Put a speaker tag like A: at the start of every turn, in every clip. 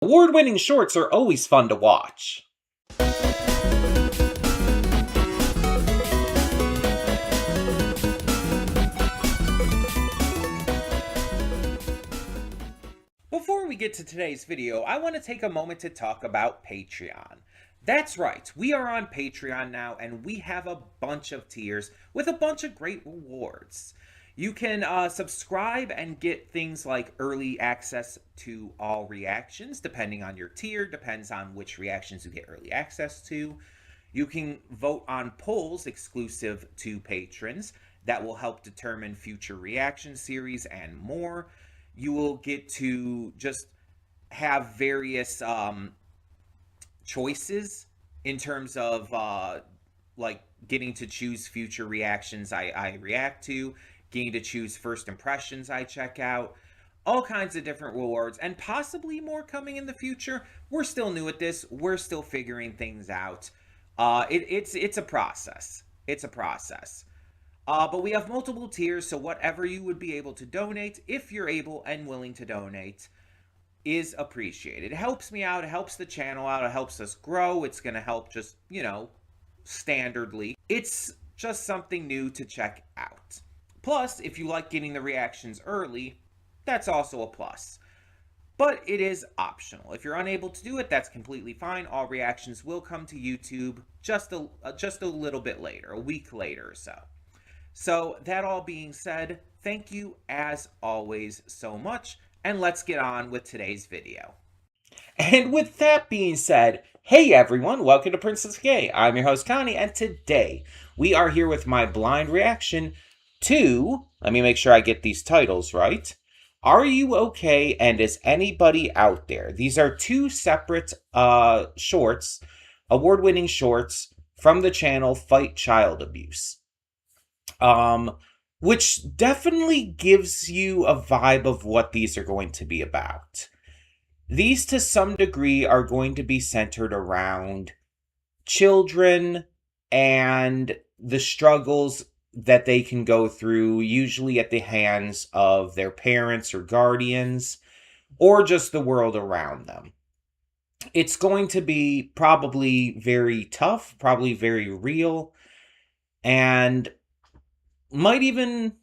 A: Award-winning shorts are always fun to watch. Before we get to today's video, I want to take a moment to talk about Patreon. That's right, we are on Patreon now, and we have a bunch of tiers with a bunch of great rewards. You can subscribe and get things like early access to all reactions, depending on your tier, depends on which reactions you get early access to. You can vote on polls exclusive to patrons that will help determine future reaction series and more. You will get to just have various choices in terms of like getting to choose future reactions I react to, getting to choose first impressions I check out, all kinds of different rewards, and possibly more coming in the future. We're still new at this. We're still figuring things out. It's a process. It's a process. But we have multiple tiers, so whatever you would be able to donate, if you're able and willing to donate, is appreciated. It helps me out, it helps the channel out, it helps us grow. It's going to help just, standardly. It's just something new to check out. Plus, if you like getting the reactions early, that's also a plus. But it is optional. If you're unable to do it, that's completely fine. All reactions will come to YouTube just a little bit later, a week later or so. So that all being said, thank you as always so much, and let's get on with today's video. And with that being said, hey everyone, welcome to Princess Gay. I'm your host Connie, and today we are here with my blind reaction to, let me make sure I get these titles right, Are You Okay and Is Anybody Out There? These are two separate shorts, award-winning shorts from the channel Fight Child Abuse. Which definitely gives you a vibe of what these are going to be about. These, to some degree, are going to be centered around children and the struggles that they can go through, usually at the hands of their parents or guardians, or just the world around them. It's going to be probably very tough, probably very real, and might even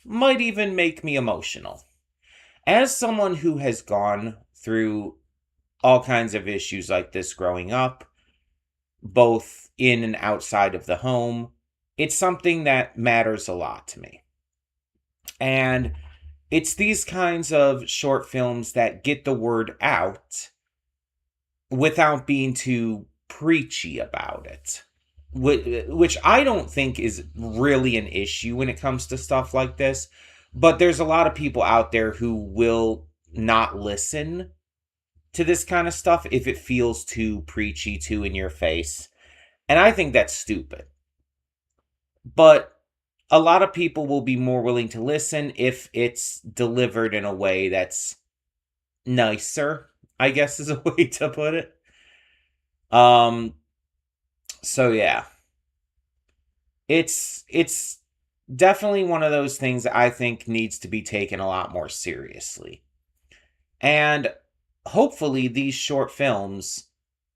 A: make me emotional. As someone who has gone through all kinds of issues like this growing up, both in and outside of the home, it's something that matters a lot to me. And it's these kinds of short films that get the word out without being too preachy about it. Which I don't think is really an issue when it comes to stuff like this. But there's a lot of people out there who will not listen to this kind of stuff if it feels too preachy, too in your face. And I think that's stupid. But a lot of people will be more willing to listen if it's delivered in a way that's nicer, I guess is a way to put it. So yeah, it's definitely one of those things that I think needs to be taken a lot more seriously. And hopefully these short films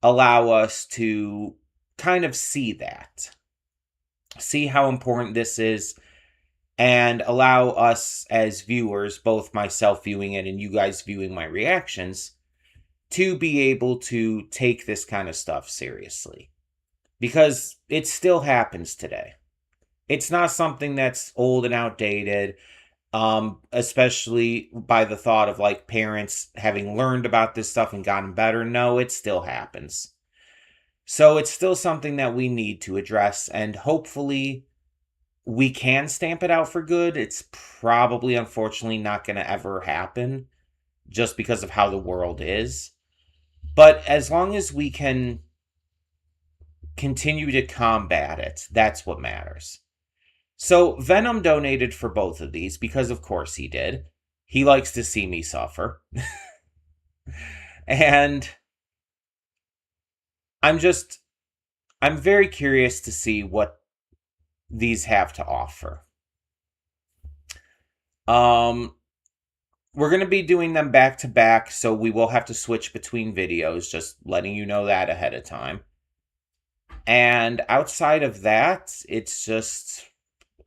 A: allow us to kind of see that. See how important this is, and allow us as viewers, both myself viewing it and you guys viewing my reactions, to be able to take this kind of stuff seriously. Because it still happens today. It's not something that's old and outdated, especially by the thought of like parents having learned about this stuff and gotten better. No, it still happens. So it's still something that we need to address, and hopefully we can stamp it out for good. It's probably, unfortunately, not going to ever happen just because of how the world is. But as long as we can continue to combat it, that's what matters. So Venom donated for both of these because, of course, he did. He likes to see me suffer. And I'm very curious to see what these have to offer. We're going to be doing them back to back, so we will have to switch between videos, just letting you know that ahead of time. And outside of that, it's just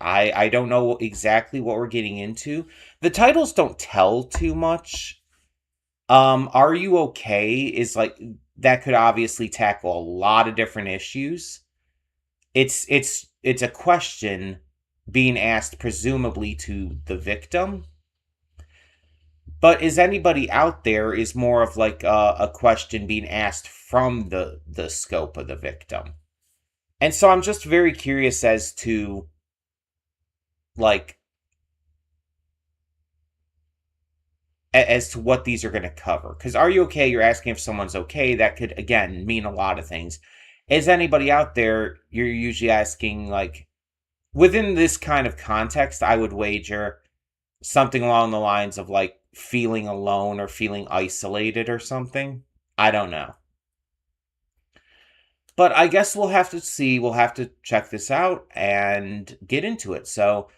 A: I don't know exactly what we're getting into. The titles don't tell too much. Are You Okay is like that could obviously tackle a lot of different issues. It's a question being asked presumably to the victim. But is anybody out there is more of like a question being asked from the scope of the victim. And so I'm just very curious as to like as to what these are going to cover. Because are you okay? You're asking if someone's okay. That could again mean a lot of things. Is anybody out there? You're usually asking like within this kind of context. I would wager something along the lines of like feeling alone or feeling isolated or something. I don't know. But I guess we'll have to see. We'll have to check this out and get into it. So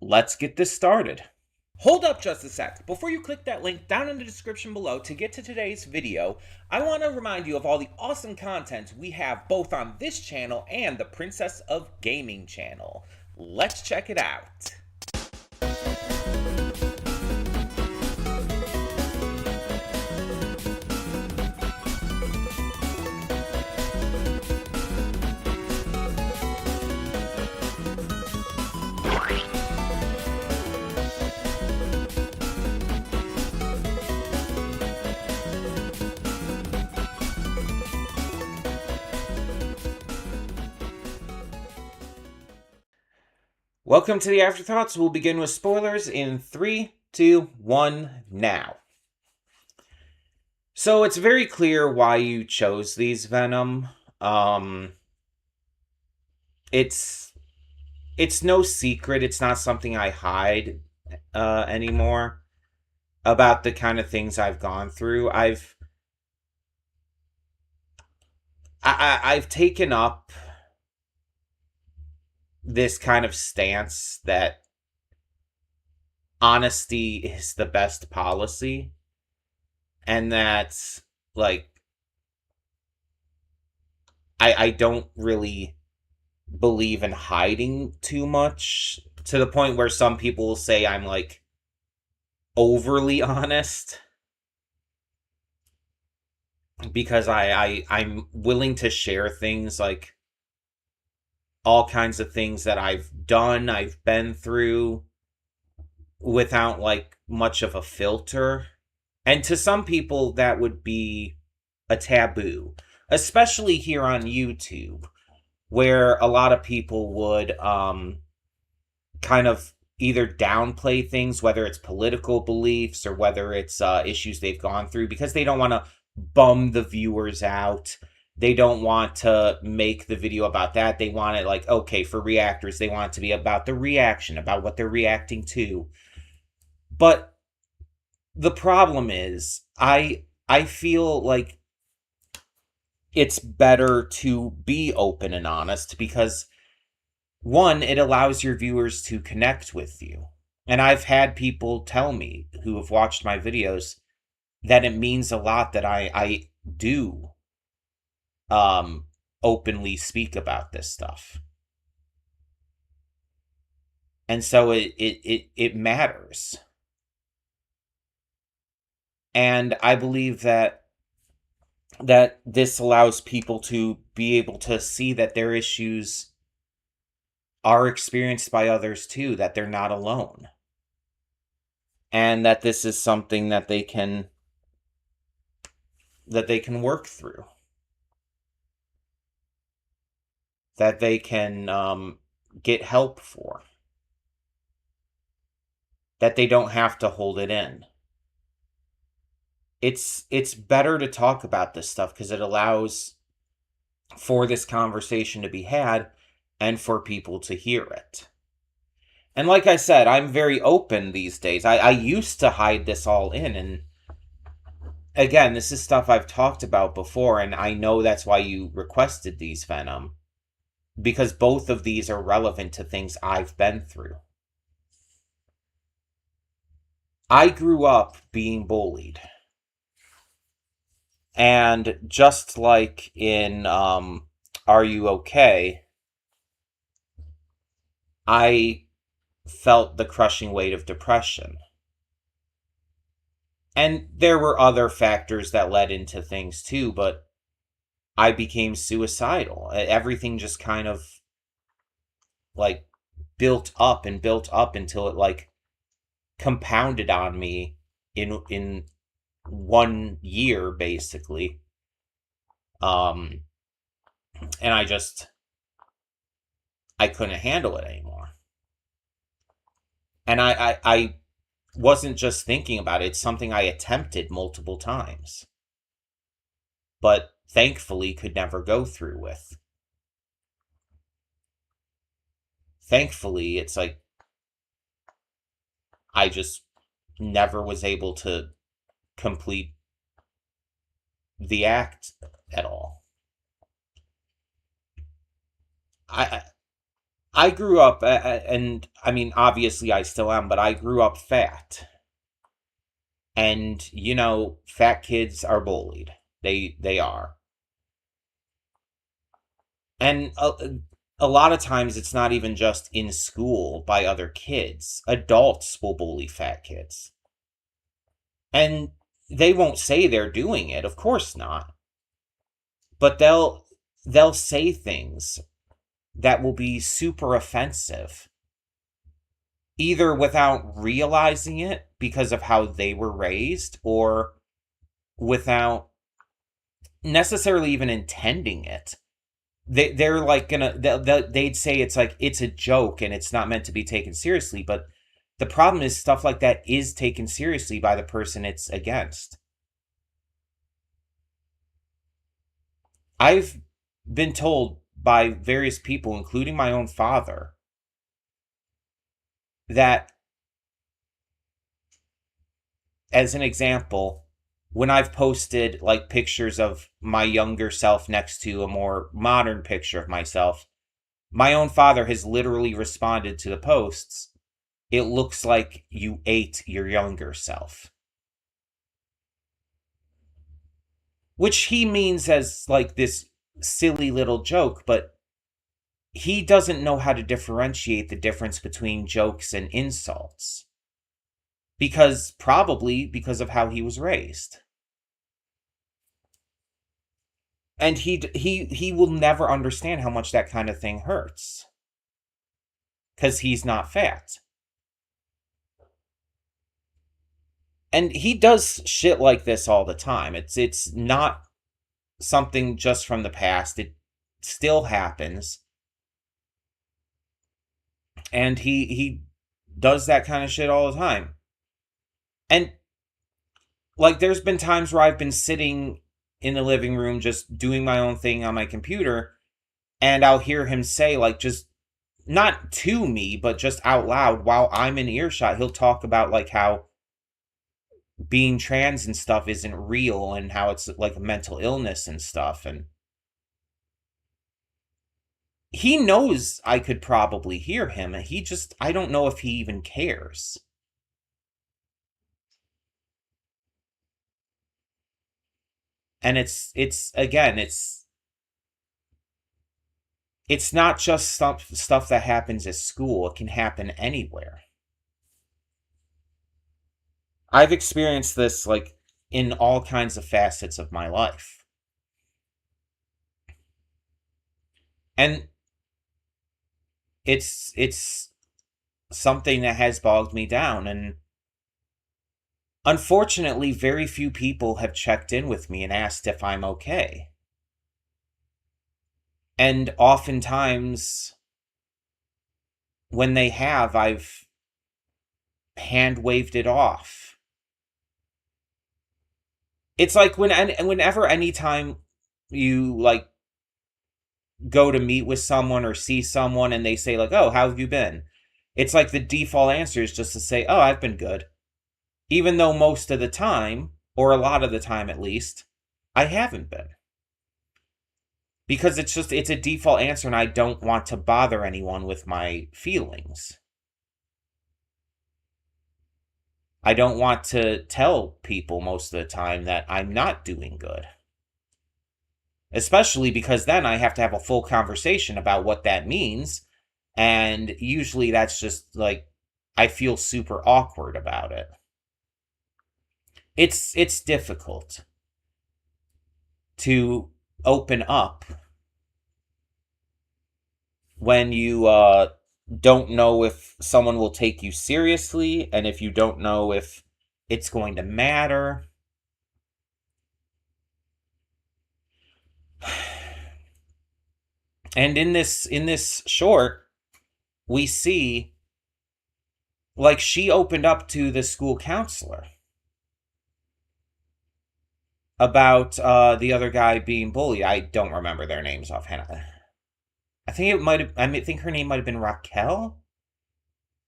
A: let's get this started. Hold up just a sec. Before you click that link down in the description below to get to today's video, I want to remind you of all the awesome content we have both on this channel and the Princess of Gaming channel. Let's check it out. Welcome to the Afterthoughts. We'll begin with spoilers in 3, 2, 1, now. So it's very clear why you chose these, Venom. It's no secret. It's not something I hide anymore about the kind of things I've gone through. I've taken up this kind of stance that honesty is the best policy, and that like I don't really believe in hiding too much to the point where some people will say I'm like overly honest, because I'm willing to share things like all kinds of things that I've done, I've been through, without like much of a filter. And to some people, that would be a taboo, especially here on YouTube, where a lot of people would kind of either downplay things, whether it's political beliefs or whether it's issues they've gone through, because they don't want to bum the viewers out. They don't want to make the video about that. They want it like, okay, for reactors, they want it to be about the reaction, about what they're reacting to. But the problem is, I feel like it's better to be open and honest because, one, it allows your viewers to connect with you. And I've had people tell me who have watched my videos that it means a lot that I do openly speak about this stuff. And so it matters. And I believe that this allows people to be able to see that their issues are experienced by others too, that they're not alone. And that this is something that they can work through. That they can get help for. That they don't have to hold it in. It's better to talk about this stuff because it allows for this conversation to be had and for people to hear it. And like I said, I'm very open these days. I used to hide this all in, and again, this is stuff I've talked about before, and I know that's why you requested these, Venom. Because both of these are relevant to things I've been through. I grew up being bullied. And just like in Are You Okay? I felt the crushing weight of depression. And there were other factors that led into things too, but I became suicidal. Everything just kind of like built up until it like compounded on me in 1 year basically. Um and I couldn't handle it anymore. And I wasn't just thinking about it, it's something I attempted multiple times, but thankfully could never go through with. Thankfully, it's like I just never was able to complete the act at all. I I grew up, and I mean, obviously I still am, but I grew up fat, and fat kids are bullied. They are, and a lot of times it's not even just in school by other kids. Adults will bully fat kids, and they won't say they're doing it, of course not, but they'll say things that will be super offensive, either without realizing it because of how they were raised, or without necessarily even intending it. They're like they'd say it's like it's a joke and it's not meant to be taken seriously, but the problem is stuff like that is taken seriously by the person it's against. I've been told by various people, including my own father, that, as an example, when I've posted like pictures of my younger self next to a more modern picture of myself, my own father has literally responded to the posts, "It looks like you ate your younger self." Which he means as like this silly little joke, but he doesn't know how to differentiate the difference between jokes and insults. Probably because of how he was raised. And he will never understand how much that kind of thing hurts. Because he's not fat. And he does shit like this all the time. It's not something just from the past. It still happens. And he does that kind of shit all the time. And like there's been times where I've been sitting in the living room just doing my own thing on my computer, and I'll hear him say, like, just not to me, but just out loud while I'm in earshot, he'll talk about like how being trans and stuff isn't real and how it's like a mental illness and stuff. And he knows I could probably hear him, and I don't know if he even cares. And it's again, it's not just stuff that happens at school. It can happen anywhere. I've experienced this like in all kinds of facets of my life. And it's something that has bogged me down, and unfortunately very few people have checked in with me and asked if I'm okay. And oftentimes when they have, I've hand waved it off. It's like whenever anytime you like go to meet with someone or see someone and they say like, "Oh, how have you been?" It's like the default answer is just to say, "Oh, I've been good." Even though most of the time, or a lot of the time at least, I haven't been. Because it's a default answer and I don't want to bother anyone with my feelings. I don't want to tell people most of the time that I'm not doing good. Especially because then I have to have a full conversation about what that means. And usually that's just like, I feel super awkward about it. It's difficult to open up when you don't know if someone will take you seriously, and if you don't know if it's going to matter. And in this short, we see like she opened up to the school counselor about the other guy being bullied. I don't remember their names offhand. I think it might have. I think her name might have been Raquel.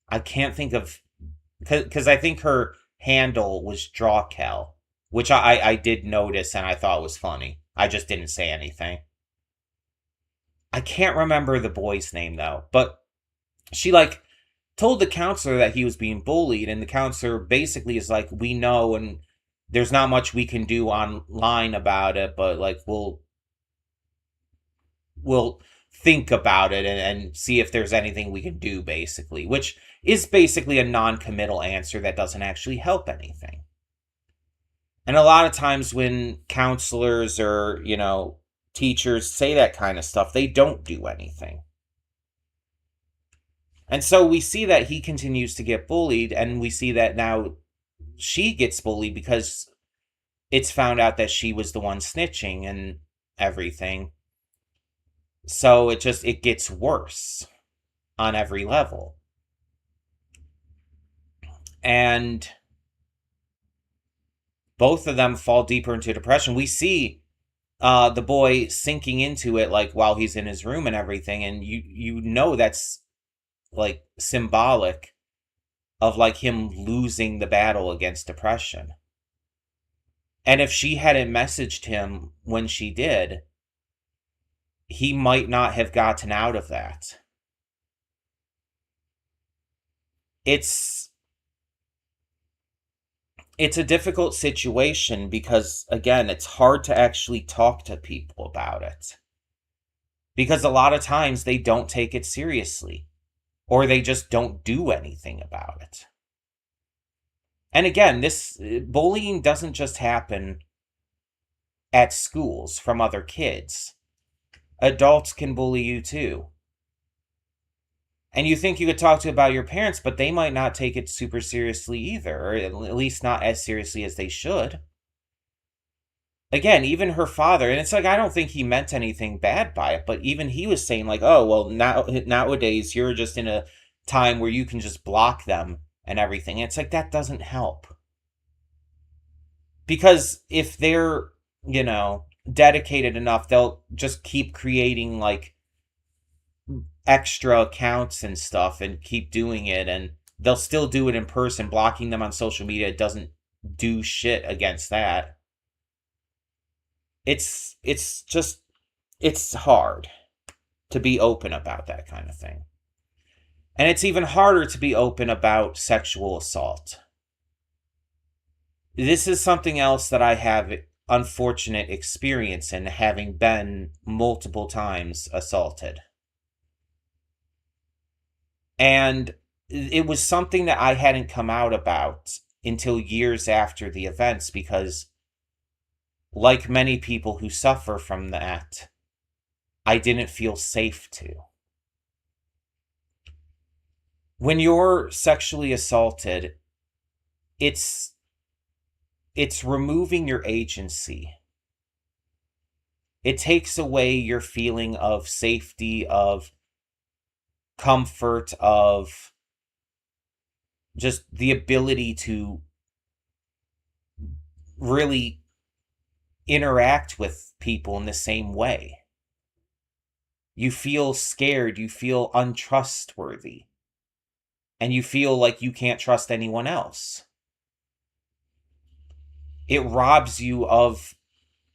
A: I can't think of because I think her handle was Drawkel, which I did notice and I thought was funny. I just didn't say anything. I can't remember the boy's name though, but she like told the counselor that he was being bullied, and the counselor basically is like, "We know, and there's not much we can do online about it, but like we'll think about it and see if there's anything we can do," basically, which is basically a non-committal answer that doesn't actually help anything. And a lot of times when counselors or, teachers say that kind of stuff, they don't do anything. And so we see that he continues to get bullied, and we see that now she gets bullied because it's found out that she was the one snitching and everything. So it gets worse on every level. And both of them fall deeper into depression. We see the boy sinking into it like while he's in his room and everything, and you know that's like symbolic of like him losing the battle against depression. And if she hadn't messaged him when she did, he might not have gotten out of that. It's a difficult situation because, again, it's hard to actually talk to people about it. Because a lot of times they don't take it seriously, or they just don't do anything about it. And again, this bullying doesn't just happen at schools from other kids. Adults can bully you too. And you think you could talk to about your parents, but they might not take it super seriously either, or at least not as seriously as they should. Again, even her father, and it's like, I don't think he meant anything bad by it, but even he was saying like, oh, well, nowadays you're just in a time where you can just block them and everything. And it's like, that doesn't help. Because if they're, dedicated enough, they'll just keep creating like extra accounts and stuff and keep doing it, and they'll still do it in person. Blocking them on social media doesn't do shit against that. It's hard to be open about that kind of thing. And it's even harder to be open about sexual assault. This is something else that I have unfortunate experience in, having been multiple times assaulted. And it was something that I hadn't come out about until years after the events, because like many people who suffer from that, I didn't feel safe to. When you're sexually assaulted, it's removing your agency. It takes away your feeling of safety, of comfort, of just the ability to really interact with people in the same way. You feel scared, you feel untrustworthy, and you feel like you can't trust anyone else. It robs you of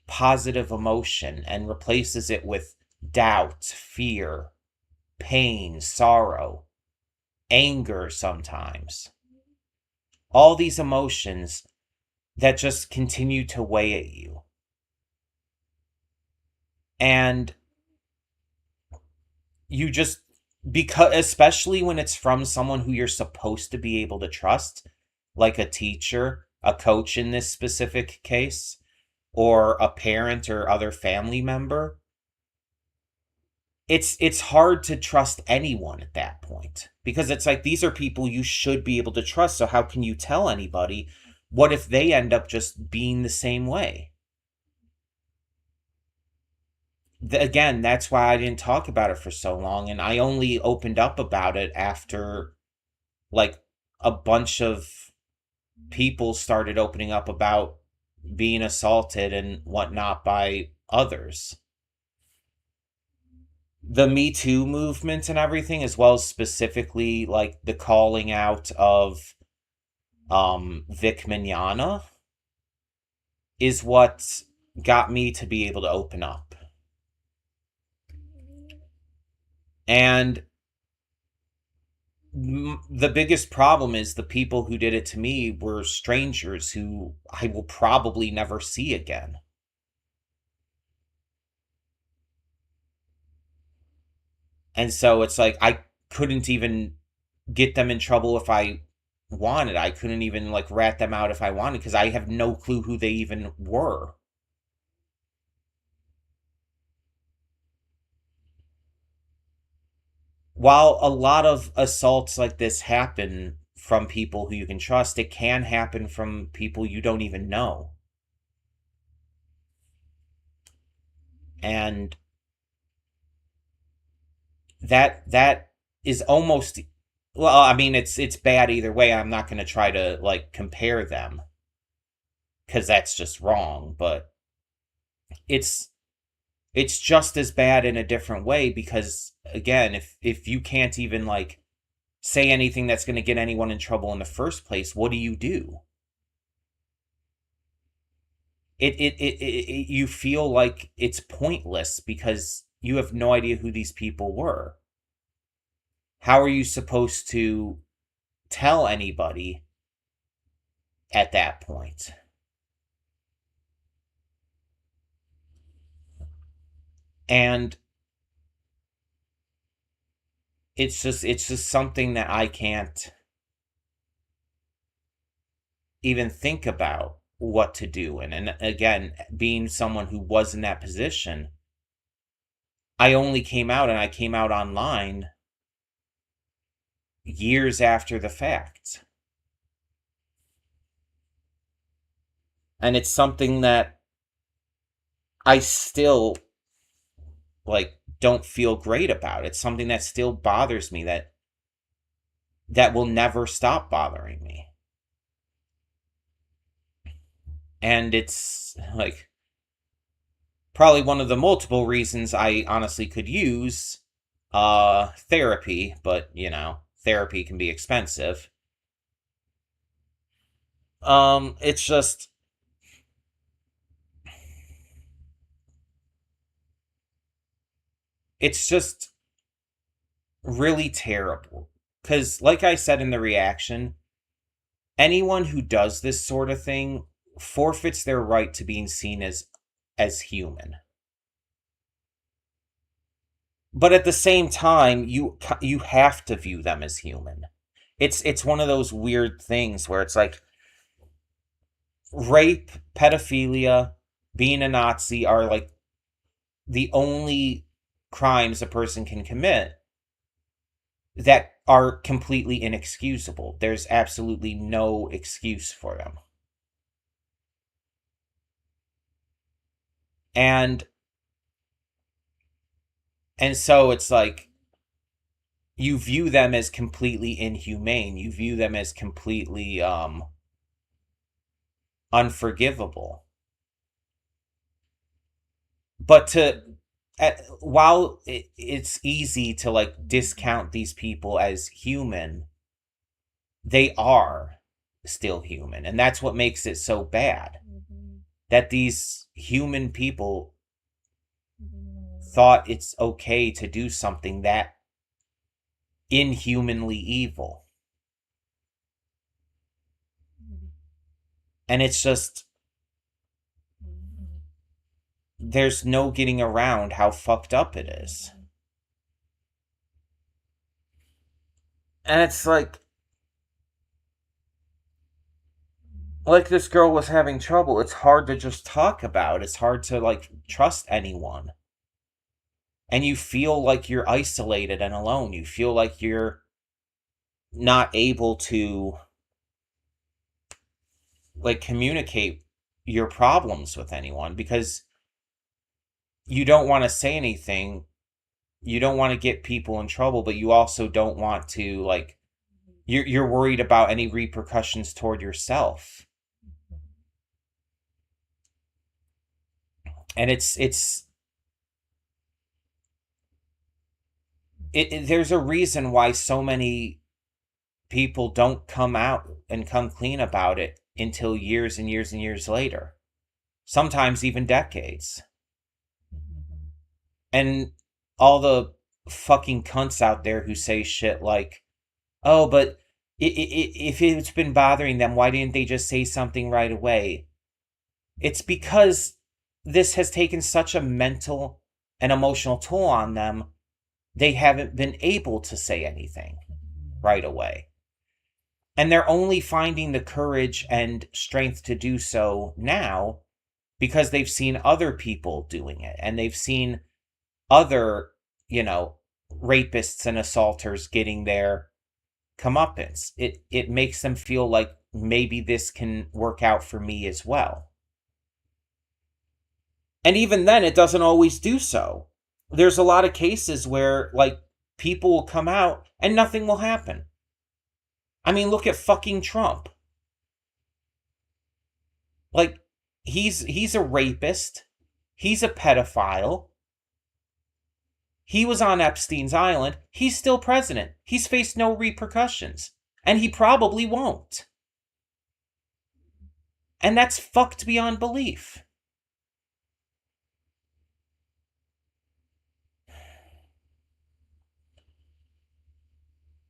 A: positive emotion and replaces it with doubt, fear, pain, sorrow, anger sometimes. all these emotions that just continue to weigh at you. And you just, because especially when it's from someone who you're supposed to be able to trust, like a teacher, a coach in this specific case, or a parent or other family member, it's hard to trust anyone at that point, because it's like these are people you should be able to trust, so how can you tell anybody? What if they end up just being the same way? Again, that's why I didn't talk about it for so long, and I only opened up about it after like a bunch of people started opening up about being assaulted and whatnot by others. The Me Too movement and everything, as well as specifically like the calling out of Vic Mignogna, is what got me to be able to open up. And the biggest problem is the people who did it to me were strangers who I will probably never see again. And so it's like I couldn't even get them in trouble if I wanted. I couldn't even like rat them out if I wanted, because I have no clue who they even were. While a lot of assaults like this happen from people who you can trust, it can happen from people you don't even know. And that is almost, well, I mean it's bad either way. I'm not going to try to like compare them, cuz that's just wrong, but it's it's just as bad in a different way, because again, if you can't even like say anything that's going to get anyone in trouble in the first place, what do you do? You feel like it's pointless because you have no idea who these people were. How are you supposed to tell anybody at that point? And it's just something that I can't even think about what to do. And again, being someone who was in that position, I only came out, and I came out online years after the fact. And it's something that I still like don't feel great about. It's something that still bothers me, that will never stop bothering me. And it's like probably one of the multiple reasons I honestly could use therapy, but therapy can be expensive. It's just it's just really terrible. Cuz like I said in the reaction, anyone who does this sort of thing forfeits their right to being seen as human. But at the same time, you have to view them as human. It's one of those weird things where it's like rape, pedophilia, being a Nazi are like the only crimes a person can commit that are completely inexcusable. There's absolutely no excuse for them. And and so it's like you view them as completely inhumane. You view them as completely unforgivable. But while it's easy to like discount these people as human, they are still human, and that's what makes it so bad. That these human people thought it's okay to do something that inhumanly evil. And it's just, there's no getting around how fucked up it is. And it's like this girl was having trouble. It's hard to just talk about. It's hard to like trust anyone. And you feel like you're isolated and alone. You feel like you're not able to like communicate your problems with anyone because you don't want to say anything. You don't want to get people in trouble, but you also don't want to like you're worried about any repercussions toward yourself. And there's a reason why so many people don't come out and come clean about it until years and years and years later. Sometimes even decades. And all the fucking cunts out there who say shit like, oh, but if it's been bothering them, why didn't they just say something right away? It's because this has taken such a mental and emotional toll on them, they haven't been able to say anything right away. And they're only finding the courage and strength to do so now because they've seen other people doing it. And they've seen other, rapists and assaulters getting their comeuppance. It makes them feel like maybe this can work out for me as well. And even then, it doesn't always do so. There's a lot of cases where, like, people will come out and nothing will happen. I mean, look at fucking Trump. Like, he's a rapist. He's a pedophile. He was on Epstein's Island. He's still president. He's faced no repercussions. And he probably won't. And that's fucked beyond belief.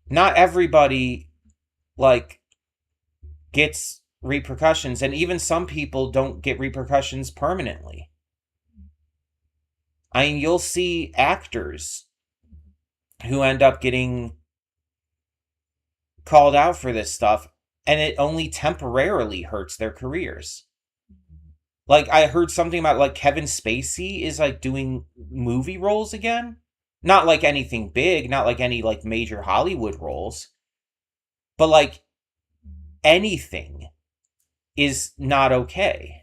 A: Not everybody, like, gets repercussions. And even some people don't get repercussions permanently. I mean, you'll see actors who end up getting called out for this stuff, and it only temporarily hurts their careers. Like, I heard something about, like, Kevin Spacey is, like, doing movie roles again. Not, like, anything big, not, like, any, like, major Hollywood roles. But, like, anything is not okay.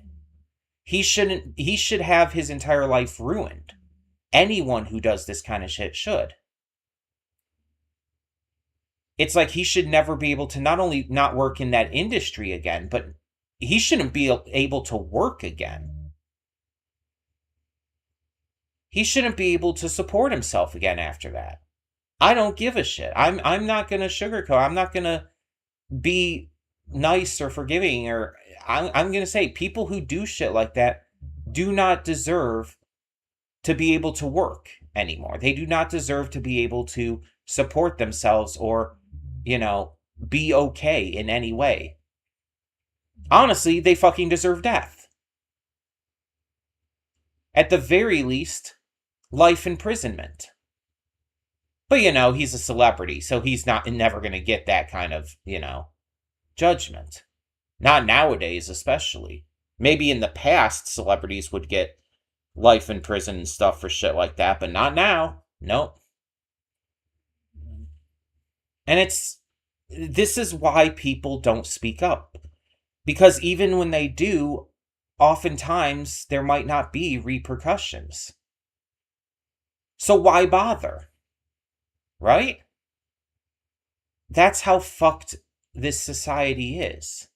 A: He should have his entire life ruined. Anyone who does this kind of shit should. It's like he should never be able to not only not work in that industry again, but he shouldn't be able to work again. He shouldn't be able to support himself again after that. I don't give a shit. I'm not going to sugarcoat. I'm not going to be nice or forgiving, or I'm going to say people who do shit like that do not deserve to be able to work anymore. They do not deserve to be able to support themselves or, be okay in any way. Honestly, they fucking deserve death. At the very least, life imprisonment. But, he's a celebrity, so he's never going to get that kind of, judgment. Not nowadays, especially. Maybe in the past, celebrities would get life in prison and stuff for shit like that, but not now. Nope. And this is why people don't speak up. Because even when they do, oftentimes there might not be repercussions. So why bother? Right? That's how fucked this society is.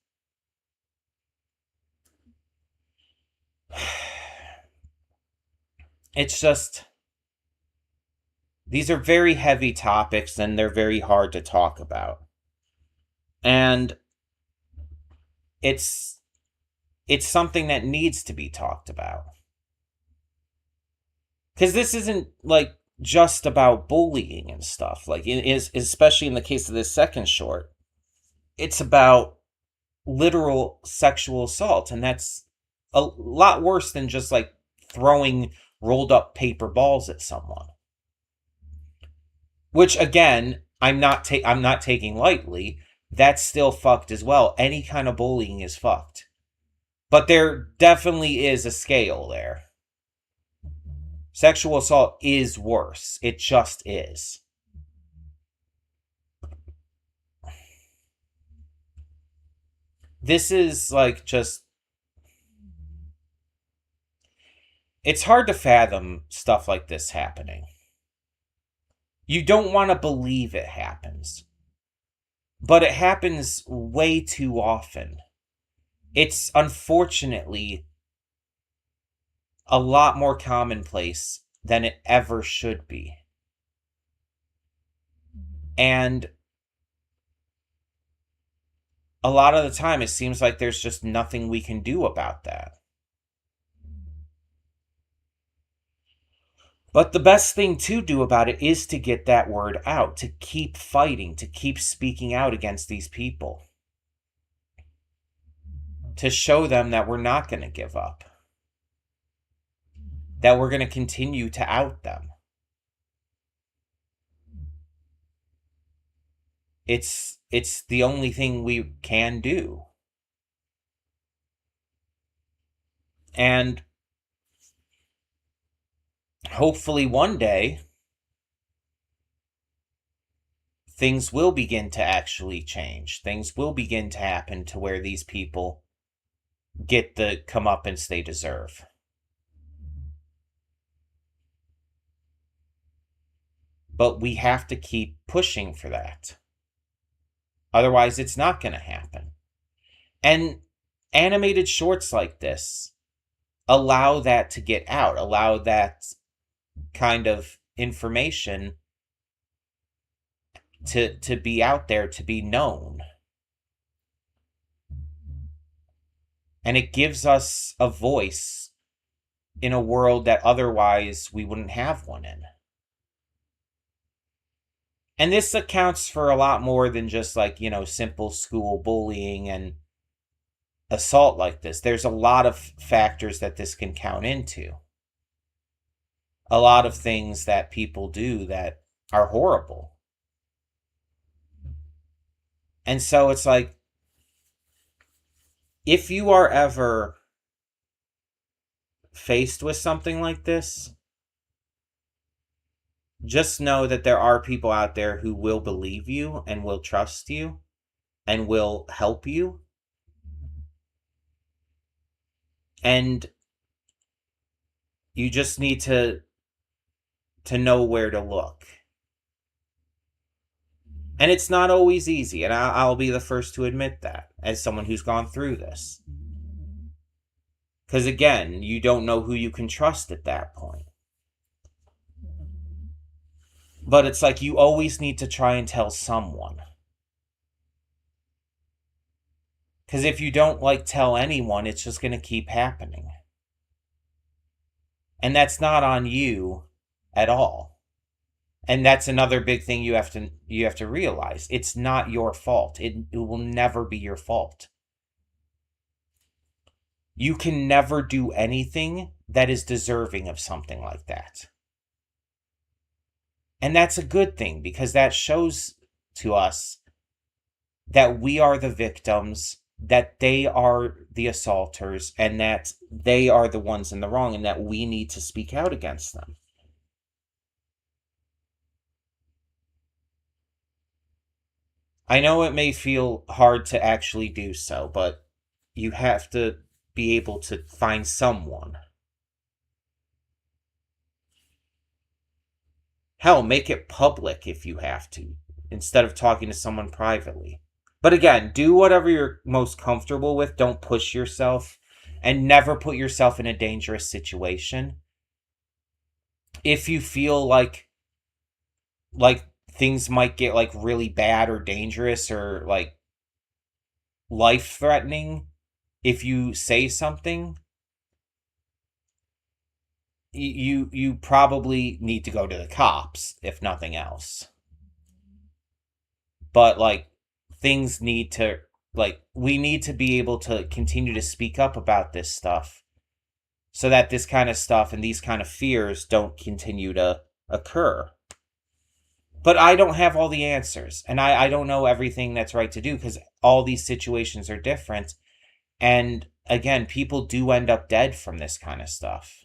A: It's just, these are very heavy topics and they're very hard to talk about. And it's something that needs to be talked about. Because this isn't, like, just about bullying and stuff. Like, especially in the case of this second short, it's about literal sexual assault, and that's a lot worse than just like throwing rolled up paper balls at someone. Which again, I'm not taking lightly. That's still fucked as well. Any kind of bullying is fucked. But there definitely is a scale there. Sexual assault is worse. It just is. This is like just. It's hard to fathom stuff like this happening. You don't want to believe it happens. But it happens way too often. It's unfortunately a lot more commonplace than it ever should be. And a lot of the time, it seems like there's just nothing we can do about that. But the best thing to do about it is to get that word out, to keep fighting, to keep speaking out against these people, to show them that we're not going to give up, that we're going to continue to out them. It's the only thing we can do. And hopefully one day things will begin to actually change. Things will begin to happen to where these people get the comeuppance they deserve. But we have to keep pushing for that. Otherwise, it's not going to happen. And animated shorts like this allow that to get out, allow that kind of information to be out there, to be known. And it gives us a voice in a world that otherwise we wouldn't have one in. And this accounts for a lot more than just like, simple school bullying and assault like this. There's a lot of factors that this can count into. A lot of things that people do that are horrible. And so it's like, if you are ever faced with something like this, just know that there are people out there who will believe you and will trust you and will help you. And you just need to know where to look. And it's not always easy, and I'll be the first to admit that, as someone who's gone through this. Because again, you don't know who you can trust at that point. But it's like you always need to try and tell someone. Because if you don't tell anyone, it's just going to keep happening. And that's not on you at all. And that's another big thing you have to realize. It's not your fault. It will never be your fault. You can never do anything that is deserving of something like that. And that's a good thing, because that shows to us that we are the victims, that they are the assaulters, and that they are the ones in the wrong, and that we need to speak out against them. I know it may feel hard to actually do so, but you have to be able to find someone. Hell, make it public if you have to, instead of talking to someone privately. But again, do whatever you're most comfortable with. Don't push yourself, and never put yourself in a dangerous situation. If you feel like things might get really bad or dangerous or life-threatening if you say something, you probably need to go to the cops, if nothing else. But things need to Like, we need to be able to continue to speak up about this stuff so that this kind of stuff and these kind of fears don't continue to occur. But I don't have all the answers, and I don't know everything that's right to do because all these situations are different. And again, people do end up dead from this kind of stuff.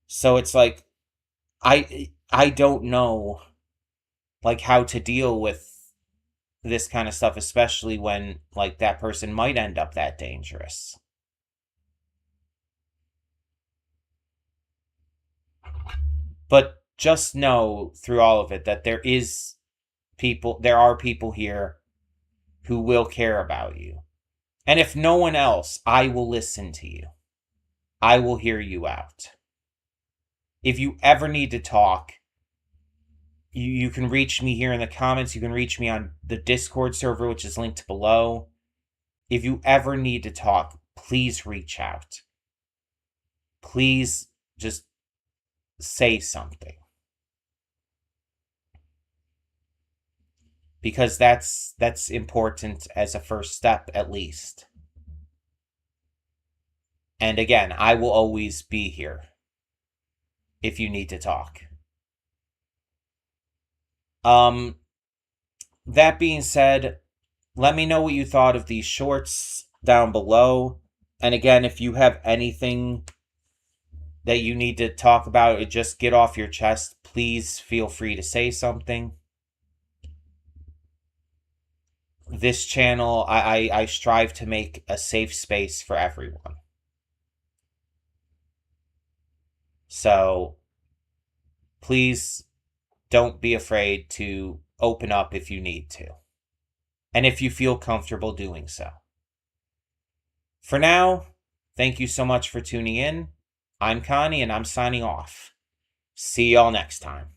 A: So it's like, I don't know, like, how to deal with this kind of stuff, especially when, like, that person might end up that dangerous. But just know through all of it that there are people here who will care about you. And if no one else, I will listen to you. I will hear you out. If you ever need to talk, you can reach me here in the comments. You can reach me on the Discord server, which is linked below. If you ever need to talk, please reach out. Please just say something. Because that's important as a first step, at least. And again, I will always be here if you need to talk. That being said, let me know what you thought of these shorts down below. And again, if you have anything that you need to talk about, just get off your chest, please feel free to say something. This channel, I strive to make a safe space for everyone. So please don't be afraid to open up if you need to, and if you feel comfortable doing so. For now, thank you so much for tuning in. I'm Connie, and I'm signing off. See y'all next time.